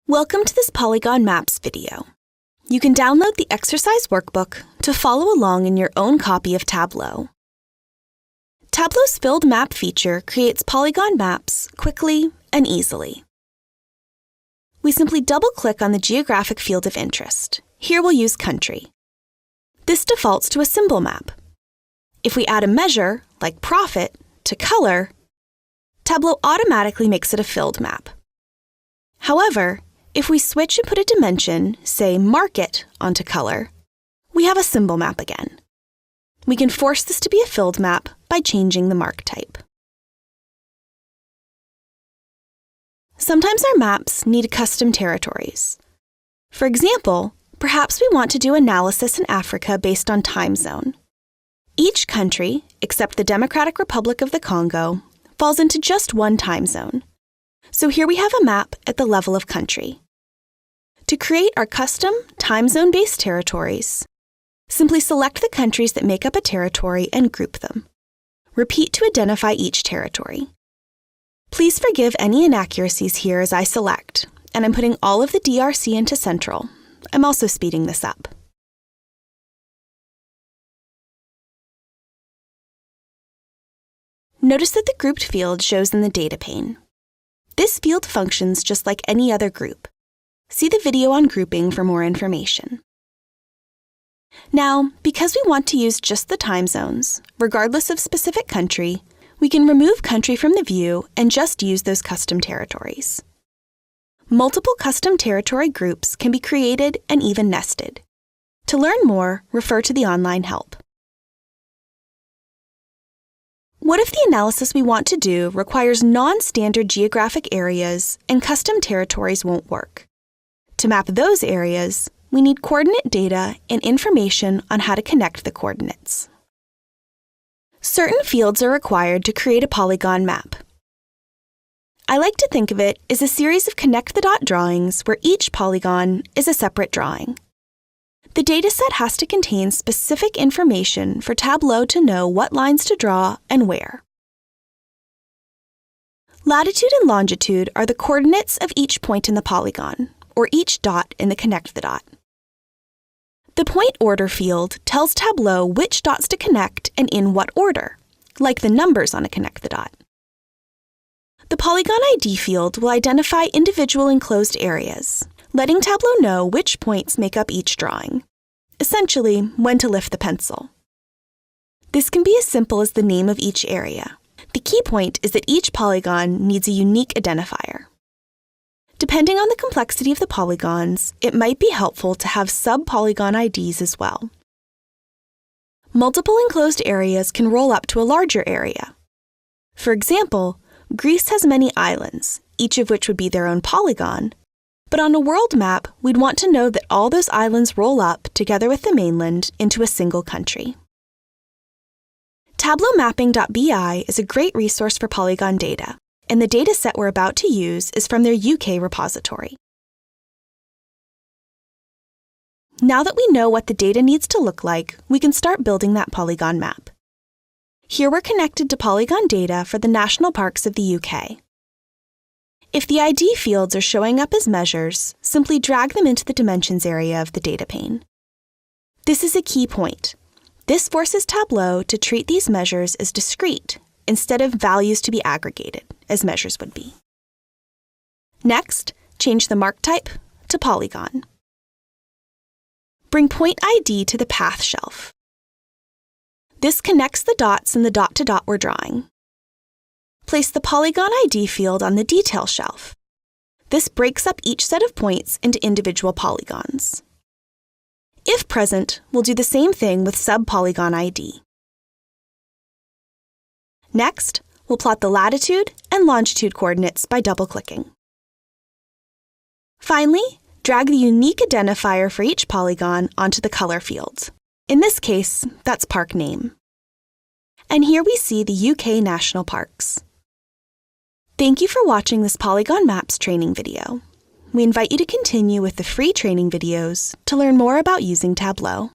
Welcome to this Polygon Maps video. You can download the exercise workbook to follow along in your own copy of Tableau. Tableau's Filled Map feature creates polygon maps quickly and easily. We simply double-click on the geographic field of interest. Here we'll use country. This defaults to a symbol map. If we add a measure, like profit, to color, Tableau automatically makes it a filled map. However, if we switch and put a dimension, say market, onto color, we have a symbol map again. We can force this to be a filled map by changing the mark type. Sometimes our maps need custom territories. For example, perhaps we want to do analysis in Africa based on time zone. Each country, except the Democratic Republic of the Congo, falls into just one time zone. So here we have a map at the level of country. To create our custom time zone-based territories, simply select the countries that make up a territory and group them. Repeat to identify each territory. Please forgive any inaccuracies here as I select, and I'm putting all of the DRC into Central. I'm also speeding this up. Notice that the grouped field shows in the data pane. This field functions just like any other group. See the video on grouping for more information. Now, because we want to use just the time zones, regardless of specific country, we can remove country from the view and just use those custom territories. Multiple custom territory groups can be created and even nested. To learn more, refer to the online help. What if the analysis we want to do requires non-standard geographic areas and custom territories won't work? To map those areas, we need coordinate data and information on how to connect the coordinates. Certain fields are required to create a polygon map. I like to think of it as a series of connect-the-dot drawings where each polygon is a separate drawing. The dataset has to contain specific information for Tableau to know what lines to draw and where. Latitude and longitude are the coordinates of each point in the polygon, or each dot in the connect-the-dot. The point order field tells Tableau which dots to connect and in what order, like the numbers on a connect-the-dot. The Polygon ID field will identify individual enclosed areas, letting Tableau know which points make up each drawing, essentially when to lift the pencil. This can be as simple as the name of each area. The key point is that each polygon needs a unique identifier. Depending on the complexity of the polygons, it might be helpful to have sub-polygon IDs as well. Multiple enclosed areas can roll up to a larger area. For example, Greece has many islands, each of which would be their own polygon, but on a world map, we'd want to know that all those islands roll up together with the mainland into a single country. TableauMapping.bi is a great resource for polygon data, and the dataset we're about to use is from their UK repository. Now that we know what the data needs to look like, we can start building that polygon map. Here we're connected to polygon data for the national parks of the UK. If the ID fields are showing up as measures, simply drag them into the dimensions area of the data pane. This is a key point. This forces Tableau to treat these measures as discrete instead of values to be aggregated, as measures would be. Next, change the mark type to polygon. Bring point ID to the path shelf. This connects the dots in the dot-to-dot we're drawing. Place the Polygon ID field on the detail shelf. This breaks up each set of points into individual polygons. If present, we'll do the same thing with sub-polygon ID. Next, we'll plot the latitude and longitude coordinates by double-clicking. Finally, drag the unique identifier for each polygon onto the color field. In this case, that's park name. And here we see the UK national parks. Thank you for watching this Polygon Maps training video. We invite you to continue with the free training videos to learn more about using Tableau.